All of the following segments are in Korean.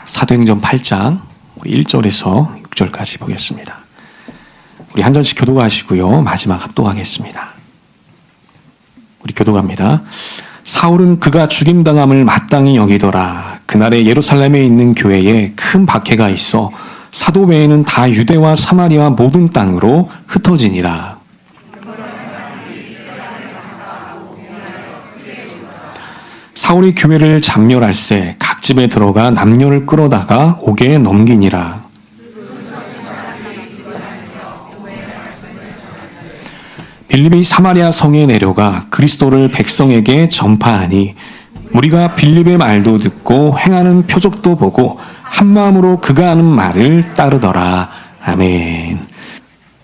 사도행전 8장 1절에서 6절까지 보겠습니다. 우리 한 절씩 교독하시고요. 마지막 합독하겠습니다. 우리 교독합니다. 사울은 그가 죽임당함을 마땅히 여기더라. 그날에 예루살렘에 있는 교회에 큰 박해가 있어 사도 외에는 다 유대와 사마리아 모든 땅으로 흩어지니라. 사울이 교회를 장렬할세 각 집에 들어가 남녀를 끌어다가 옥에 넘기니라. 빌립이 사마리아 성에 내려가 그리스도를 백성에게 전파하니 우리가 빌립의 말도 듣고 행하는 표적도 보고 한마음으로 그가 하는 말을 따르더라. 아멘.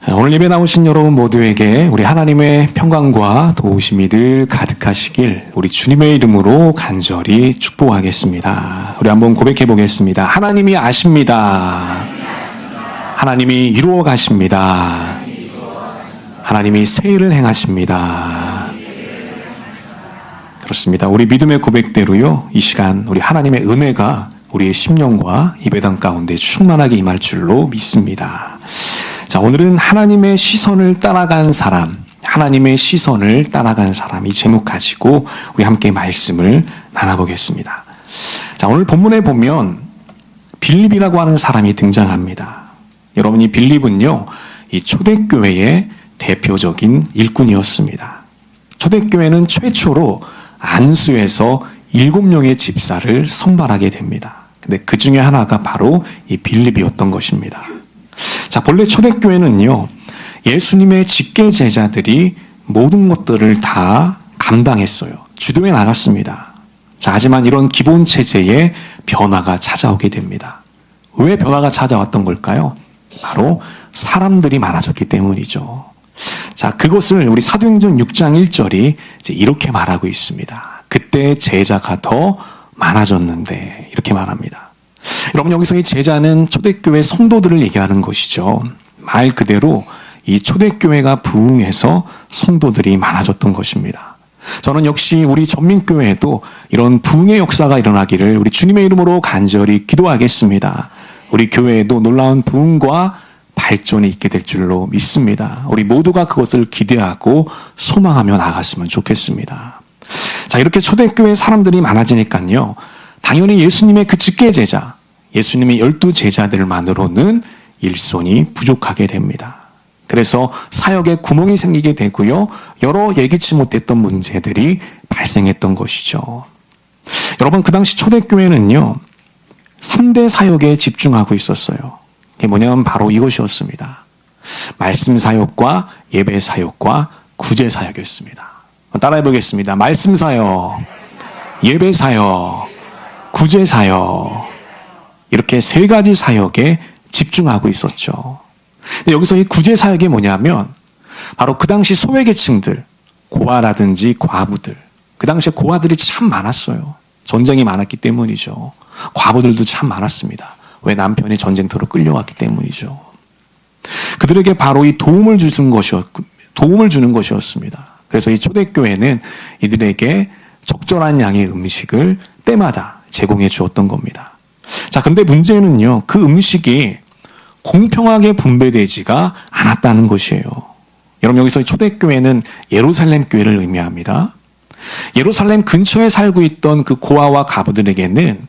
오늘 예배 나오신 여러분 모두에게 우리 하나님의 평강과 도우심이 늘 가득하시길 우리 주님의 이름으로 간절히 축복하겠습니다. 우리 한번 고백해 보겠습니다. 하나님이 아십니다. 하나님이 이루어 가십니다. 하나님이 새 일을 행하십니다. 그렇습니다. 우리 믿음의 고백대로요, 이 시간 우리 하나님의 은혜가 우리의 심령과 예배당 가운데 충만하게 임할 줄로 믿습니다. 자, 오늘은 하나님의 시선을 따라간 사람, 하나님의 시선을 따라간 사람, 이 제목 가지고 우리 함께 말씀을 나눠보겠습니다. 자, 오늘 본문에 보면 빌립이라고 하는 사람이 등장합니다. 여러분, 이 빌립은요, 이 초대교회의 대표적인 일꾼이었습니다. 초대교회는 최초로 안수에서 7명의 집사를 선발하게 됩니다. 근데 그 중에 하나가 바로 이 빌립이었던 것입니다. 자, 본래 초대교회는요, 예수님의 직계 제자들이 모든 것들을 다 감당했어요. 주도해 나갔습니다. 자, 하지만 이런 기본 체제에 변화가 찾아오게 됩니다. 왜 변화가 찾아왔던 걸까요? 바로 사람들이 많아졌기 때문이죠. 자, 그것을 우리 사도행전 6장 1절이 이제 이렇게 말하고 있습니다. 그때 제자가 더 많아졌는데, 이렇게 말합니다. 여러분, 여기서 이 제자는 초대교회 성도들을 얘기하는 것이죠. 말 그대로 이 초대교회가 부흥해서 성도들이 많아졌던 것입니다. 저는 역시 우리 전민교회에도 이런 부흥의 역사가 일어나기를 우리 주님의 이름으로 간절히 기도하겠습니다. 우리 교회에도 놀라운 부흥과 발전이 있게 될 줄로 믿습니다. 우리 모두가 그것을 기대하고 소망하며 나갔으면 좋겠습니다. 자, 이렇게 초대교회 사람들이 많아지니까요, 당연히 예수님의 그 직계 제자, 예수님의 12제자들만으로는 일손이 부족하게 됩니다. 그래서 사역에 구멍이 생기게 되고요, 여러 예기치 못했던 문제들이 발생했던 것이죠. 여러분, 그 당시 초대교회는요, 3대 사역에 집중하고 있었어요. 이게 뭐냐면 바로 이것이었습니다. 말씀 사역과 예배 사역과 구제 사역이었습니다. 따라해 보겠습니다. 말씀 사역, 예배 사역, 구제 사역, 이렇게 세 가지 사역에 집중하고 있었죠. 근데 여기서 이 구제 사역이 뭐냐면 바로 그 당시 소외계층들, 고아라든지 과부들, 그 당시에 고아들이 참 많았어요. 전쟁이 많았기 때문이죠. 과부들도 참 많았습니다. 왜? 남편이 전쟁터로 끌려갔기 때문이죠. 그들에게 바로 이 도움을 주는 것이었습니다. 그래서 이 초대교회는 이들에게 적절한 양의 음식을 때마다 제공해 주었던 겁니다. 자, 근데 문제는요, 그 음식이 공평하게 분배되지가 않았다는 것이에요. 여러분, 여기서 초대교회는 예루살렘 교회를 의미합니다. 예루살렘 근처에 살고 있던 그 고아와 가부들에게는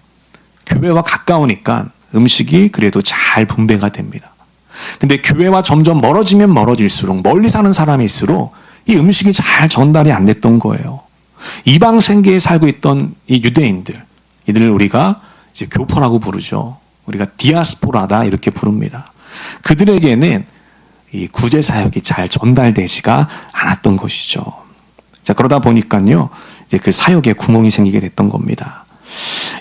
교회와 가까우니까 음식이 그래도 잘 분배가 됩니다. 근데 교회와 점점 멀어지면 멀어질수록, 멀리 사는 사람일수록 이 음식이 잘 전달이 안 됐던 거예요. 이방 생계에 살고 있던 이 유대인들, 이들을 우리가 이제 교포라고 부르죠. 우리가 디아스포라다 이렇게 부릅니다. 그들에게는 이 구제 사역이 잘 전달되지가 않았던 것이죠. 자, 그러다 보니까요, 이제 그 사역에 구멍이 생기게 됐던 겁니다.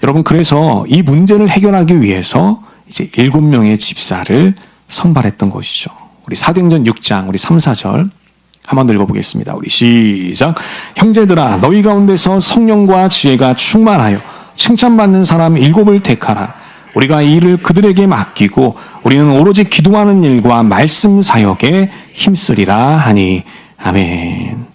여러분, 그래서 이 문제를 해결하기 위해서 이제 7명의 집사를 선발했던 것이죠. 우리 사도행전 6장 우리 3, 4절 한번 더 읽어보겠습니다. 우리 시작. 형제들아, 너희 가운데서 성령과 지혜가 충만하여 칭찬받는 사람 7을 택하라. 우리가 이 일을 그들에게 맡기고 우리는 오로지 기도하는 일과 말씀 사역에 힘쓰리라 하니. 아멘.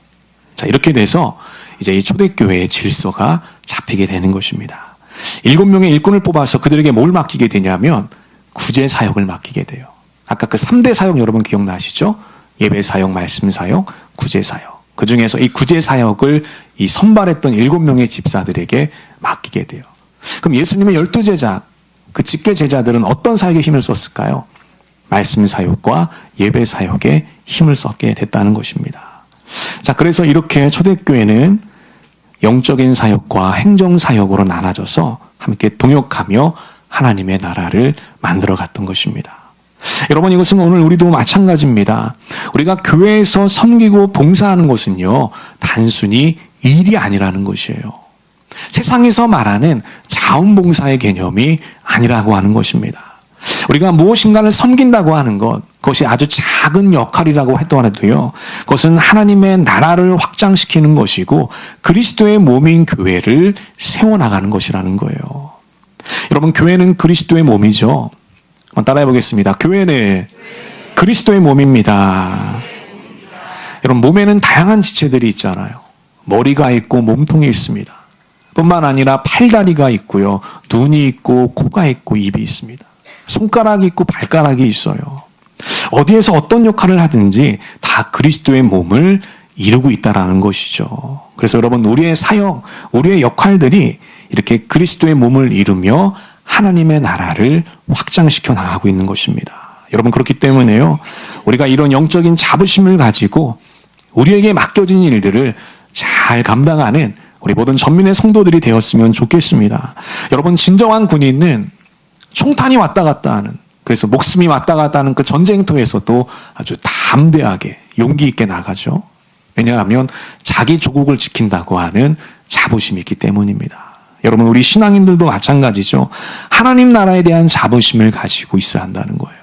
자, 이렇게 돼서 이제 이 초대교회의 질서가 잡히게 되는 것입니다. 7명의 일꾼을 뽑아서 그들에게 뭘 맡기게 되냐면 구제 사역을 맡기게 돼요. 아까 그 3대 사역 여러분 기억나시죠? 예배 사역, 말씀 사역, 구제 사역. 그 중에서 이 구제 사역을 이 선발했던 7명의 집사들에게 맡기게 돼요. 그럼 예수님의 12제자, 그 직계 제자들은 어떤 사역에 힘을 썼을까요? 말씀 사역과 예배 사역에 힘을 썼게 됐다는 것입니다. 자, 그래서 이렇게 초대교회는 영적인 사역과 행정 사역으로 나눠져서 함께 동역하며 하나님의 나라를 만들어 갔던 것입니다. 여러분, 이것은 오늘 우리도 마찬가지입니다. 우리가 교회에서 섬기고 봉사하는 것은요, 단순히 일이 아니라는 것이에요. 세상에서 말하는 자원봉사의 개념이 아니라고 하는 것입니다. 우리가 무엇인가를 섬긴다고 하는 것, 그것이 아주 작은 역할이라고 하더라도요, 그것은 하나님의 나라를 확장시키는 것이고 그리스도의 몸인 교회를 세워나가는 것이라는 거예요. 여러분, 교회는 그리스도의 몸이죠. 한번 따라해 보겠습니다. 교회는 그리스도의 몸입니다. 여러분, 몸에는 다양한 지체들이 있잖아요. 머리가 있고 몸통이 있습니다. 뿐만 아니라 팔다리가 있고요, 눈이 있고 코가 있고 입이 있습니다. 손가락이 있고 발가락이 있어요. 어디에서 어떤 역할을 하든지 다 그리스도의 몸을 이루고 있다라는 것이죠. 그래서 여러분, 우리의 사역, 우리의 역할들이 이렇게 그리스도의 몸을 이루며 하나님의 나라를 확장시켜 나가고 있는 것입니다. 여러분, 그렇기 때문에요, 우리가 이런 영적인 자부심을 가지고 우리에게 맡겨진 일들을 잘 감당하는 우리 모든 전민의 성도들이 되었으면 좋겠습니다. 여러분, 진정한 군인은 총탄이 왔다 갔다 하는, 그래서 목숨이 왔다 갔다 하는 그 전쟁터에서도 아주 담대하게 용기 있게 나가죠. 왜냐하면 자기 조국을 지킨다고 하는 자부심이 있기 때문입니다. 여러분, 우리 신앙인들도 마찬가지죠. 하나님 나라에 대한 자부심을 가지고 있어야 한다는 거예요.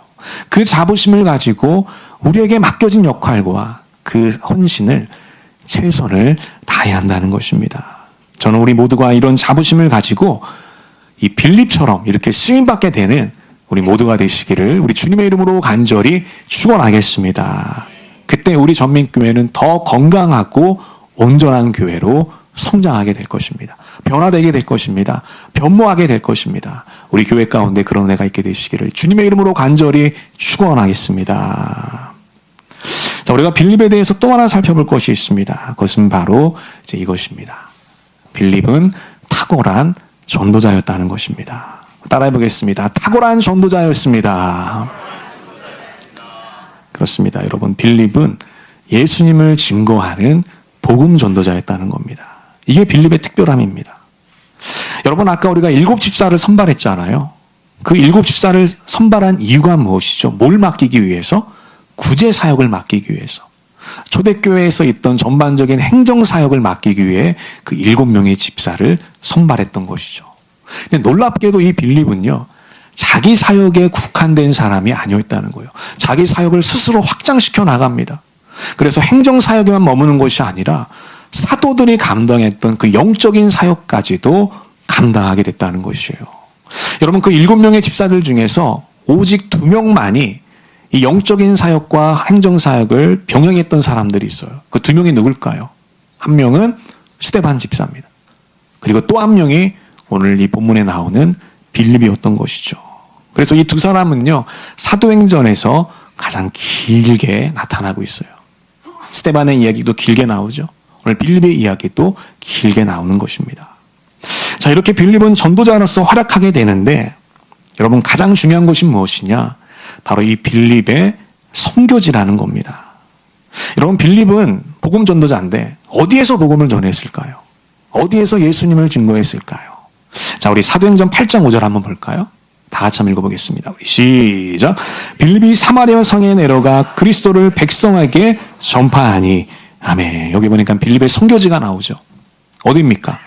그 자부심을 가지고 우리에게 맡겨진 역할과 그 헌신을, 최선을 다해야 한다는 것입니다. 저는 우리 모두가 이런 자부심을 가지고 이 빌립처럼 이렇게 쓰임받게 되는 우리 모두가 되시기를 우리 주님의 이름으로 간절히 축원하겠습니다. 그때 우리 전민교회는 더 건강하고 온전한 교회로 성장하게 될 것입니다. 변화되게 될 것입니다. 변모하게 될 것입니다. 우리 교회 가운데 그런 은혜가 있게 되시기를 주님의 이름으로 간절히 축원하겠습니다. 자, 우리가 빌립에 대해서 또 하나 살펴볼 것이 있습니다. 그것은 바로 이제 이것입니다. 빌립은 탁월한 전도자였다는 것입니다. 따라해 보겠습니다. 탁월한 전도자였습니다. 그렇습니다. 여러분, 빌립은 예수님을 증거하는 복음 전도자였다는 겁니다. 이게 빌립의 특별함입니다. 여러분, 아까 우리가 7집사를 선발했잖아요. 그 7집사를 선발한 이유가 무엇이죠? 뭘 맡기기 위해서? 구제 사역을 맡기기 위해서. 초대교회에서 있던 전반적인 행정 사역을 맡기기 위해 그 7명의 집사를 선발했던 것이죠. 근데 놀랍게도 이 빌립은요, 자기 사역에 국한된 사람이 아니었다는 거예요. 자기 사역을 스스로 확장시켜 나갑니다. 그래서 행정 사역에만 머무는 것이 아니라 사도들이 감당했던 그 영적인 사역까지도 감당하게 됐다는 것이에요. 여러분, 그 7명의 집사들 중에서 오직 2명만이 이 영적인 사역과 행정 사역을 병행했던 사람들이 있어요. 그 2명이 누굴까요? 한 명은 스데반 집사입니다. 그리고 또 한 명이 오늘 이 본문에 나오는 빌립이었던 것이죠. 그래서 이 두 사람은요, 사도행전에서 가장 길게 나타나고 있어요. 스데반의 이야기도 길게 나오죠. 오늘 빌립의 이야기도 길게 나오는 것입니다. 자, 이렇게 빌립은 전도자로서 활약하게 되는데, 여러분, 가장 중요한 것이 무엇이냐? 바로 이 빌립의 선교지라는 겁니다. 여러분, 빌립은 복음 전도자인데 어디에서 복음을 전했을까요? 어디에서 예수님을 증거했을까요? 자, 우리 사도행전 8장 5절 한번 볼까요? 다 같이 한번 읽어보겠습니다. 우리 시작. 빌립이 사마리아 성에 내려가 그리스도를 백성에게 전파하니. 아멘. 여기 보니까 빌립의 선교지가 나오죠. 어디입니까?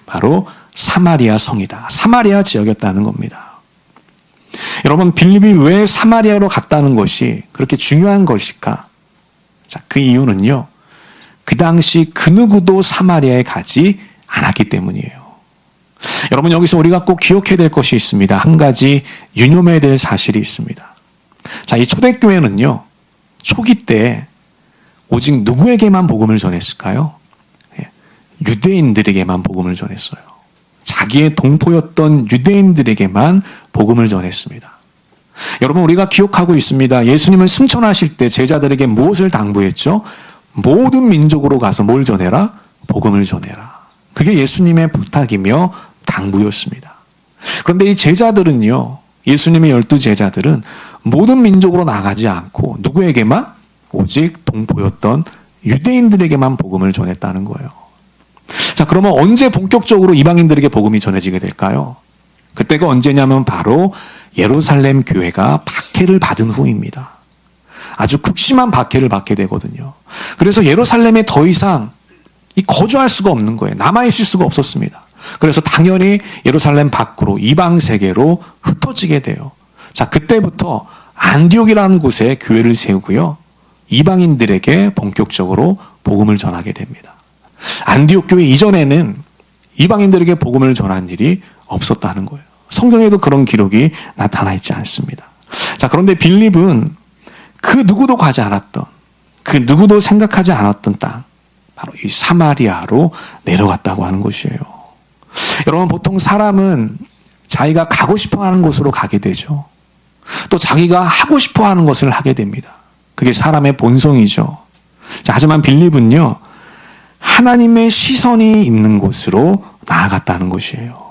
바로 사마리아 성이다. 사마리아 지역이었다는 겁니다. 여러분, 빌립이 왜 사마리아로 갔다는 것이 그렇게 중요한 것일까? 자, 그 이유는요, 그 당시 그 누구도 사마리아에 가지 않았기 때문이에요. 여러분, 여기서 우리가 꼭 기억해야 될 것이 있습니다. 한 가지 유념해야 될 사실이 있습니다. 자, 이 초대교회는요, 초기 때 오직 누구에게만 복음을 전했을까요? 유대인들에게만 복음을 전했어요. 자기의 동포였던 유대인들에게만 복음을 전했습니다. 여러분, 우리가 기억하고 있습니다. 예수님은 승천하실 때 제자들에게 무엇을 당부했죠? 모든 민족으로 가서 뭘 전해라? 복음을 전해라. 그게 예수님의 부탁이며 당부였습니다. 그런데 이 제자들은요, 예수님의 12 제자들은 모든 민족으로 나가지 않고 누구에게만? 오직 동포였던 유대인들에게만 복음을 전했다는 거예요. 자, 그러면 언제 본격적으로 이방인들에게 복음이 전해지게 될까요? 그때가 언제냐면 바로 예루살렘 교회가 박해를 받은 후입니다. 아주 극심한 박해를 받게 되거든요. 그래서 예루살렘에 더 이상 거주할 수가 없는 거예요. 남아있을 수가 없었습니다. 그래서 당연히 예루살렘 밖으로 이방 세계로 흩어지게 돼요. 자, 그때부터 안디옥이라는 곳에 교회를 세우고요. 이방인들에게 본격적으로 복음을 전하게 됩니다. 안디옥 교회 이전에는 이방인들에게 복음을 전한 일이 없었다는 거예요. 성경에도 그런 기록이 나타나 있지 않습니다. 자, 그런데 빌립은 그 누구도 가지 않았던, 그 누구도 생각하지 않았던 땅, 바로 이 사마리아로 내려갔다고 하는 것이에요. 여러분, 보통 사람은 자기가 가고 싶어 하는 곳으로 가게 되죠. 또 자기가 하고 싶어 하는 것을 하게 됩니다. 그게 사람의 본성이죠. 자, 하지만 빌립은요, 하나님의 시선이 있는 곳으로 나아갔다는 것이에요.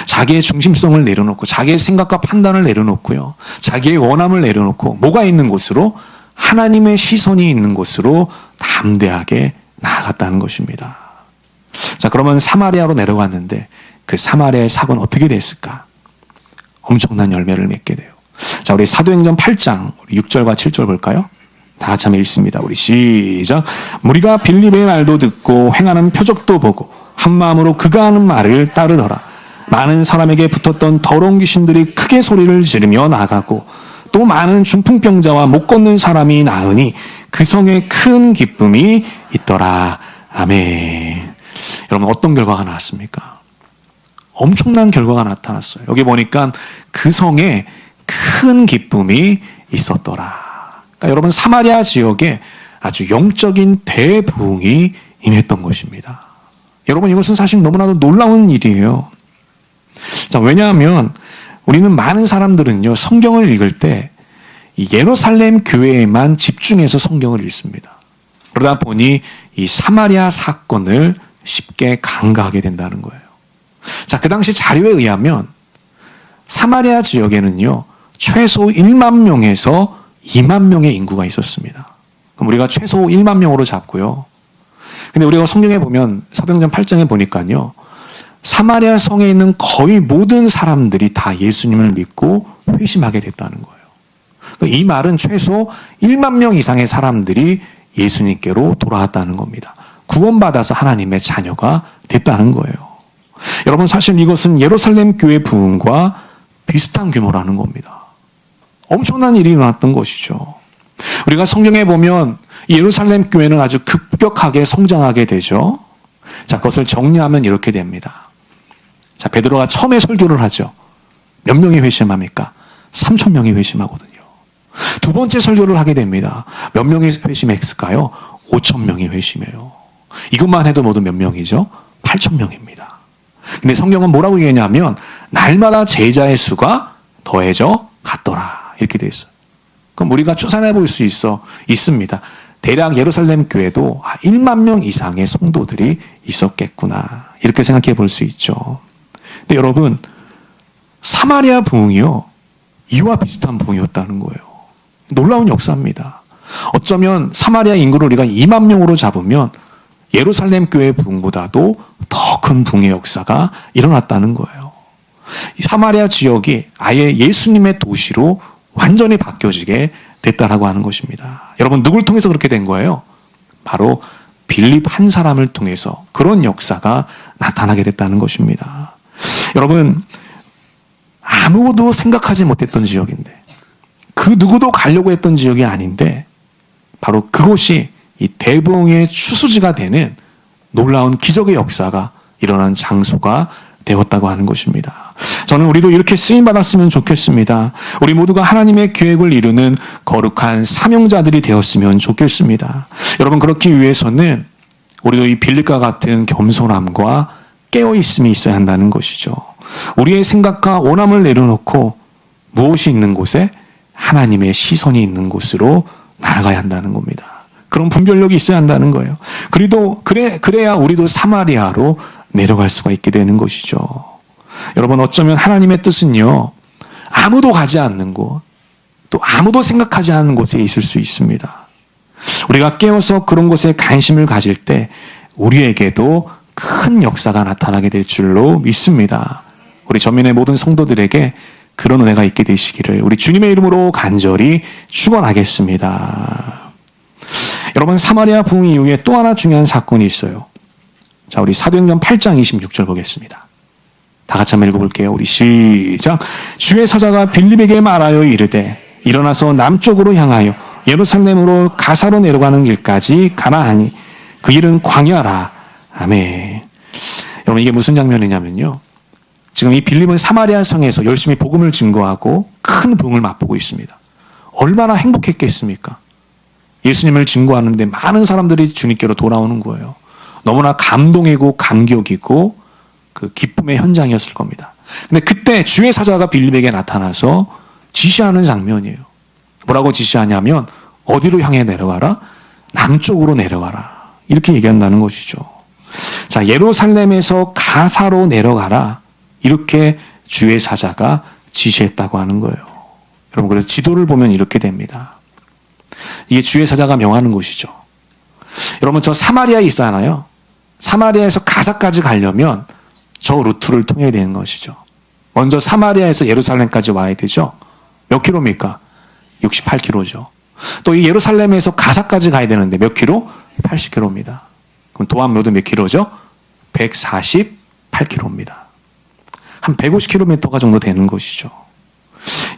자기의 중심성을 내려놓고, 자기의 생각과 판단을 내려놓고요, 자기의 원함을 내려놓고, 뭐가 있는 곳으로? 하나님의 시선이 있는 곳으로 담대하게 나아갔다는 것입니다. 자, 그러면 사마리아로 내려갔는데 그 사마리아의 사고는 어떻게 됐을까? 엄청난 열매를 맺게 돼요. 자, 우리 사도행전 8장 6절과 7절 볼까요? 다 같이 한번 읽습니다. 우리 시작. 무리가 빌립의 말도 듣고 행하는 표적도 보고 한 마음으로 그가 하는 말을 따르더라. 많은 사람에게 붙었던 더러운 귀신들이 크게 소리를 지르며 나가고 또 많은 중풍병자와 못 걷는 사람이 나으니 그 성에 큰 기쁨이 있더라. 아멘. 여러분, 어떤 결과가 나왔습니까? 엄청난 결과가 나타났어요. 여기 보니까 그 성에 큰 기쁨이 있었더라. 그러니까 여러분, 사마리아 지역에 아주 영적인 대부흥이 임했던 것입니다. 여러분, 이것은 사실 너무나도 놀라운 일이에요. 자, 왜냐하면 우리는 많은 사람들은요, 성경을 읽을 때 이 예루살렘 교회에만 집중해서 성경을 읽습니다. 그러다 보니 이 사마리아 사건을 쉽게 간과하게 된다는 거예요. 자, 그 당시 자료에 의하면 사마리아 지역에는요, 최소 1만 명에서 2만 명의 인구가 있었습니다. 그럼 우리가 최소 1만 명으로 잡고요. 근데 우리가 성경에 보면 사도행전 8장에 보니까요, 사마리아 성에 있는 거의 모든 사람들이 다 예수님을 믿고 회심하게 됐다는 거예요. 이 말은 최소 1만 명 이상의 사람들이 예수님께로 돌아왔다는 겁니다. 구원받아서 하나님의 자녀가 됐다는 거예요. 여러분, 사실 이것은 예루살렘 교회 부흥과 비슷한 규모라는 겁니다. 엄청난 일이 일어났던 것이죠. 우리가 성경에 보면 예루살렘 교회는 아주 급격하게 성장하게 되죠. 자, 그것을 정리하면 이렇게 됩니다. 자, 베드로가 처음에 설교를 하죠. 몇 명이 회심합니까? 3,000명이 회심하거든요. 두 번째 설교를 하게 됩니다. 몇 명이 회심했을까요? 5,000명이 회심해요. 이것만 해도 모두 몇 명이죠? 8,000명입니다. 근데 성경은 뭐라고 얘기하냐면 날마다 제자의 수가 더해져 갔더라. 이렇게 돼 있어요. 그럼 우리가 추산해 볼 수 있습니다. 대략 예루살렘 교회도 1만 명 이상의 성도들이 있었겠구나. 이렇게 생각해 볼 수 있죠. 근데 여러분, 사마리아 부흥이요, 이와 비슷한 부흥이었다는 거예요. 놀라운 역사입니다. 어쩌면 사마리아 인구를 우리가 2만 명으로 잡으면 예루살렘 교회 부흥보다도 더 큰 부흥의 역사가 일어났다는 거예요. 이 사마리아 지역이 아예 예수님의 도시로 완전히 바뀌어지게 됐다라고 하는 것입니다. 여러분, 누굴 통해서 그렇게 된 거예요? 바로 빌립 한 사람을 통해서 그런 역사가 나타나게 됐다는 것입니다. 여러분, 아무도 생각하지 못했던 지역인데, 그 누구도 가려고 했던 지역이 아닌데, 바로 그곳이 이 대부흥의 추수지가 되는 놀라운 기적의 역사가 일어난 장소가 되었다고 하는 것입니다. 저는 우리도 이렇게 쓰임받았으면 좋겠습니다. 우리 모두가 하나님의 계획을 이루는 거룩한 사명자들이 되었으면 좋겠습니다. 여러분, 그렇기 위해서는 우리도 이 빌립과 같은 겸손함과 깨어있음이 있어야 한다는 것이죠. 우리의 생각과 원함을 내려놓고 무엇이 있는 곳에 하나님의 시선이 있는 곳으로 나아가야 한다는 겁니다. 그런 분별력이 있어야 한다는 거예요. 그래야 우리도 사마리아로 내려갈 수가 있게 되는 것이죠. 여러분, 어쩌면 하나님의 뜻은요, 아무도 가지 않는 곳, 또 아무도 생각하지 않는 곳에 있을 수 있습니다. 우리가 깨어서 그런 곳에 관심을 가질 때 우리에게도 큰 역사가 나타나게 될 줄로 믿습니다. 우리 전민의 모든 성도들에게 그런 은혜가 있게 되시기를 우리 주님의 이름으로 간절히 축원하겠습니다. 여러분, 사마리아 부흥 이후에 또 하나 중요한 사건이 있어요. 자, 우리 사도행전 8장 26절 보겠습니다. 다 같이 한번 읽어볼게요. 우리 시작. 주의 사자가 빌립에게 말하여 이르되 일어나서 남쪽으로 향하여 예루살렘으로 가사로 내려가는 길까지 가라 하니 그 일은 광야라. 아멘. 여러분, 이게 무슨 장면이냐면요, 지금 이 빌립은 사마리아 성에서 열심히 복음을 증거하고 큰 부흥을 맛보고 있습니다. 얼마나 행복했겠습니까? 예수님을 증거하는데 많은 사람들이 주님께로 돌아오는 거예요. 너무나 감동이고 감격이고 그 기쁨의 현장이었을 겁니다. 근데 그때 주의 사자가 빌립에게 나타나서 지시하는 장면이에요. 뭐라고 지시하냐면 어디로 향해 내려가라? 남쪽으로 내려가라. 이렇게 얘기한다는 것이죠. 자, 예루살렘에서 가사로 내려가라. 이렇게 주의 사자가 지시했다고 하는 거예요. 여러분, 그래서 지도를 보면 이렇게 됩니다. 이게 주의 사자가 명하는 곳이죠. 여러분, 저 사마리아에 있잖아요. 사마리아에서 가사까지 가려면 저 루트를 통해야 되는 것이죠. 먼저 사마리아에서 예루살렘까지 와야 되죠. 몇 킬로입니까? 68킬로죠. 또 이 예루살렘에서 가사까지 가야 되는데 몇 킬로? 80킬로입니다. 그럼 도합로도 몇 킬로죠? 148킬로입니다. 한 150km 정도 되는 것이죠.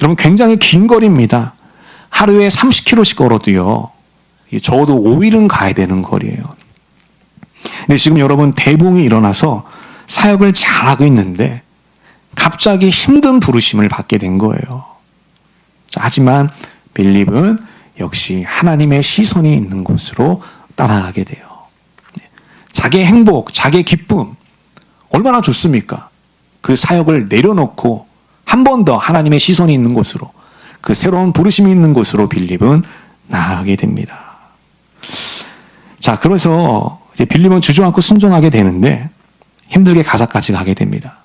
여러분, 굉장히 긴 거리입니다. 하루에 30km씩 걸어도요, 적어도 5일은 가야 되는 거리예요. 근데 지금 여러분, 대붕이 일어나서 사역을 잘하고 있는데 갑자기 힘든 부르심을 받게 된 거예요. 자, 하지만 빌립은 역시 하나님의 시선이 있는 곳으로 따라가게 돼요. 자기의 행복, 자기의 기쁨, 얼마나 좋습니까? 그 사역을 내려놓고 한 번 더 하나님의 시선이 있는 곳으로, 그 새로운 부르심이 있는 곳으로 빌립은 나아가게 됩니다. 자, 그래서 이제 빌립은 주저앉고 순종하게 되는데 힘들게 가사까지 가게 됩니다.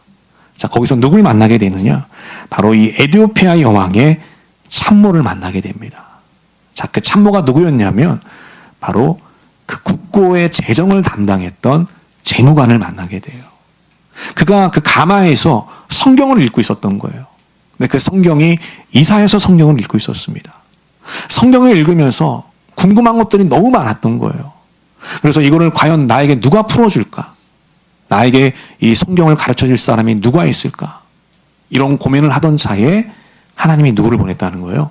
자, 거기서 누굴 만나게 되느냐? 바로 이 에티오피아 여왕의 참모를 만나게 됩니다. 자, 그 참모가 누구였냐면 바로 그 국고의 재정을 담당했던 재무관을 만나게 돼요. 그가 그 가마에서 성경을 읽고 있었던 거예요. 근데 그 성경이 이사야서 성경을 읽고 있었습니다. 성경을 읽으면서 궁금한 것들이 너무 많았던 거예요. 그래서 이거를 과연 나에게 누가 풀어줄까? 나에게 이 성경을 가르쳐줄 사람이 누가 있을까? 이런 고민을 하던 차에 하나님이 누구를 보냈다는 거예요?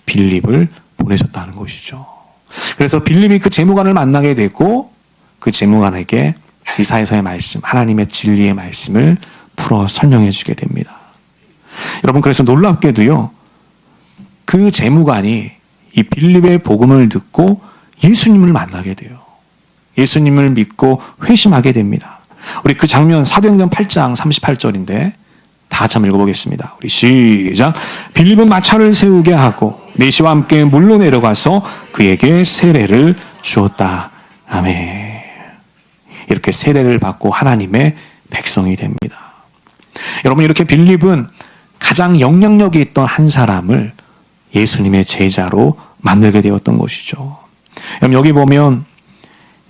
빌립을 보내셨다는 것이죠. 그래서 빌립이 그 재무관을 만나게 되고 그 재무관에게 이사야서의 말씀, 하나님의 진리의 말씀을 풀어 설명해 주게 됩니다. 여러분, 그래서 놀랍게도요, 그 재무관이 이 빌립의 복음을 듣고 예수님을 만나게 돼요. 예수님을 믿고 회심하게 됩니다. 우리 그 장면 사도행전 8장 38절인데 다 같이 한번 읽어보겠습니다. 우리 시작. 빌립은 마차를 세우게 하고 내시와 함께 물로 내려가서 그에게 세례를 주었다. 아멘. 이렇게 세례를 받고 하나님의 백성이 됩니다. 여러분, 이렇게 빌립은 가장 영향력이 있던 한 사람을 예수님의 제자로 만들게 되었던 것이죠. 여러분, 여기 보면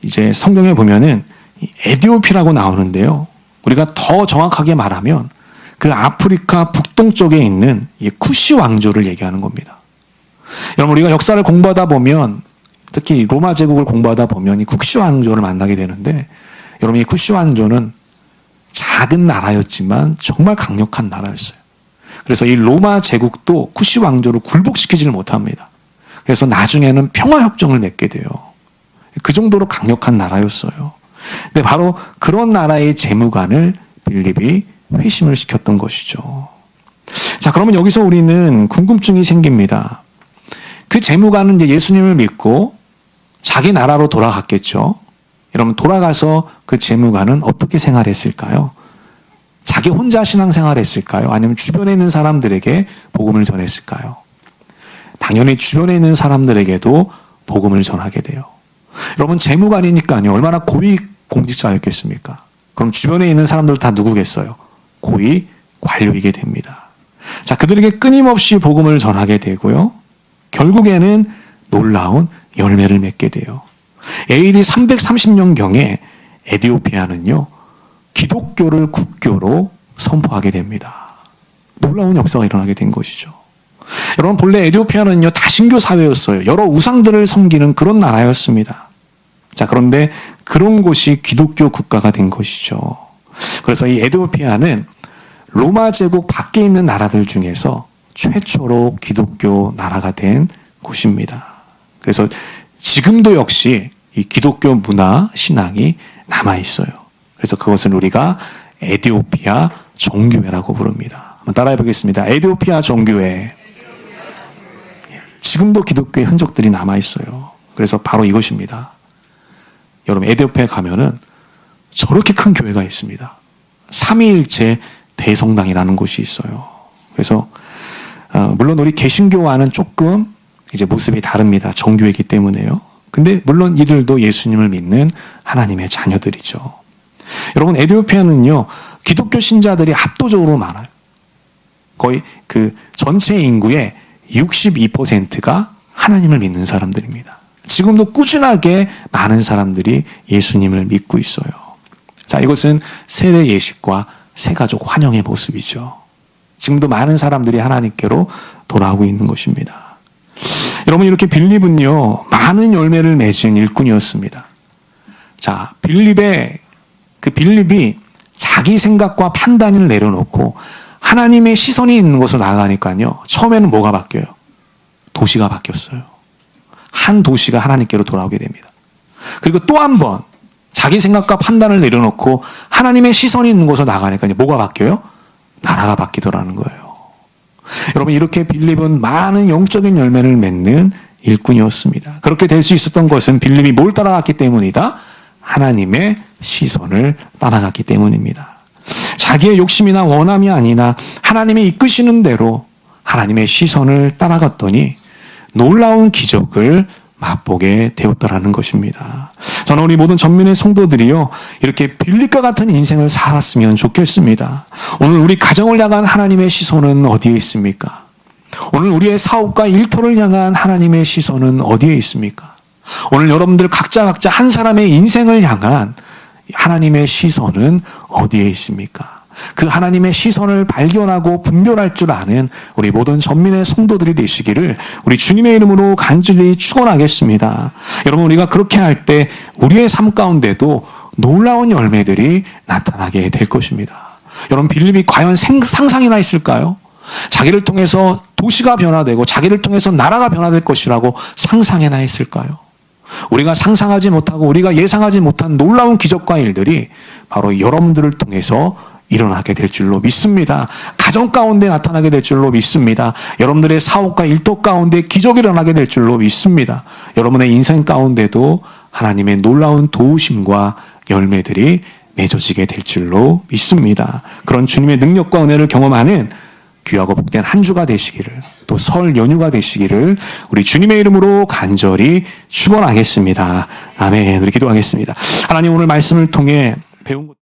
이제 성경에 보면은 에티오피라고 나오는데요. 우리가 더 정확하게 말하면 그 아프리카 북동쪽에 있는 이 쿠시 왕조를 얘기하는 겁니다. 여러분, 우리가 역사를 공부하다 보면, 특히 로마 제국을 공부하다 보면 이 쿠시 왕조를 만나게 되는데, 여러분, 이 쿠시 왕조는 작은 나라였지만 정말 강력한 나라였어요. 그래서 이 로마 제국도 쿠시 왕조를 굴복시키지를 못합니다. 그래서 나중에는 평화협정을 맺게 돼요. 그 정도로 강력한 나라였어요. 근데 바로 그런 나라의 재무관을 빌립이 회심을 시켰던 것이죠. 자, 그러면 여기서 우리는 궁금증이 생깁니다. 그 재무관은 이제 예수님을 믿고 자기 나라로 돌아갔겠죠. 여러분 돌아가서 그 재무관은 어떻게 생활했을까요? 자기 혼자 신앙생활했을까요? 아니면 주변에 있는 사람들에게 복음을 전했을까요? 당연히 주변에 있는 사람들에게도 복음을 전하게 돼요. 여러분 재무관이니까요. 얼마나 고위 공직자였겠습니까? 그럼 주변에 있는 사람들 다 누구겠어요? 고위 관료이게 됩니다. 자, 그들에게 끊임없이 복음을 전하게 되고요. 결국에는 놀라운 열매를 맺게 돼요. AD 330년경에 에디오피아는요, 기독교를 국교로 선포하게 됩니다. 놀라운 역사가 일어나게 된 것이죠. 여러분, 본래 에디오피아는요, 다신교 사회였어요. 여러 우상들을 섬기는 그런 나라였습니다. 자, 그런데 그런 곳이 기독교 국가가 된 것이죠. 그래서 이 에디오피아는 로마 제국 밖에 있는 나라들 중에서 최초로 기독교 나라가 된 곳입니다. 그래서 지금도 역시 이 기독교 문화, 신앙이 남아있어요. 그래서 그것을 우리가 에디오피아 종교회라고 부릅니다. 한번 따라해 보겠습니다. 에디오피아 종교회. 지금도 기독교의 흔적들이 남아있어요. 그래서 바로 이것입니다. 여러분, 에디오피아에 가면은 저렇게 큰 교회가 있습니다. 삼위일체 대성당이라는 곳이 있어요. 그래서 물론 우리 개신교와는 조금 이제 모습이 다릅니다. 정교이기 때문에요. 근데 물론 이들도 예수님을 믿는 하나님의 자녀들이죠. 여러분, 에디오피아는요, 기독교 신자들이 압도적으로 많아요. 거의 그 전체 인구의 62%가 하나님을 믿는 사람들입니다. 지금도 꾸준하게 많은 사람들이 예수님을 믿고 있어요. 자, 이것은 세례 예식과 새가족 환영의 모습이죠. 지금도 많은 사람들이 하나님께로 돌아오고 있는 것입니다. 여러분, 이렇게 빌립은요, 많은 열매를 맺은 일꾼이었습니다. 자, 빌립이 자기 생각과 판단을 내려놓고 하나님의 시선이 있는 곳으로 나아가니까요, 처음에는 뭐가 바뀌어요? 도시가 바뀌었어요. 한 도시가 하나님께로 돌아오게 됩니다. 그리고 또 한 번 자기 생각과 판단을 내려놓고 하나님의 시선이 있는 곳으로 나가니까 뭐가 바뀌어요? 나라가 바뀌더라는 거예요. 여러분, 이렇게 빌립은 많은 영적인 열매를 맺는 일꾼이었습니다. 그렇게 될 수 있었던 것은 빌립이 뭘 따라갔기 때문이다? 하나님의 시선을 따라갔기 때문입니다. 자기의 욕심이나 원함이 아니라 하나님이 이끄시는 대로 하나님의 시선을 따라갔더니 놀라운 기적을 맛보게 되었다라는 것입니다. 저는 우리 모든 전민의 성도들이요, 이렇게 빌립과 같은 인생을 살았으면 좋겠습니다. 오늘 우리 가정을 향한 하나님의 시선은 어디에 있습니까? 오늘 우리의 사업과 일터를 향한 하나님의 시선은 어디에 있습니까? 오늘 여러분들 각자 한 사람의 인생을 향한 하나님의 시선은 어디에 있습니까? 그 하나님의 시선을 발견하고 분별할 줄 아는 우리 모든 전민의 성도들이 되시기를 우리 주님의 이름으로 간절히 축원하겠습니다. 여러분, 우리가 그렇게 할 때 우리의 삶 가운데도 놀라운 열매들이 나타나게 될 것입니다. 여러분, 빌립이 과연 상상이나 했을까요? 자기를 통해서 도시가 변화되고 자기를 통해서 나라가 변화될 것이라고 상상이나 했을까요? 우리가 상상하지 못하고 우리가 예상하지 못한 놀라운 기적과 일들이 바로 여러분들을 통해서 일어나게 될 줄로 믿습니다. 가정 가운데 나타나게 될 줄로 믿습니다. 여러분들의 사업과 일터 가운데 기적이 일어나게 될 줄로 믿습니다. 여러분의 인생 가운데도 하나님의 놀라운 도우심과 열매들이 맺어지게 될 줄로 믿습니다. 그런 주님의 능력과 은혜를 경험하는 귀하고 복된 한 주가 되시기를, 또 설 연휴가 되시기를 우리 주님의 이름으로 간절히 축원하겠습니다. 아멘. 우리 기도하겠습니다. 하나님, 오늘 말씀을 통해 배운 것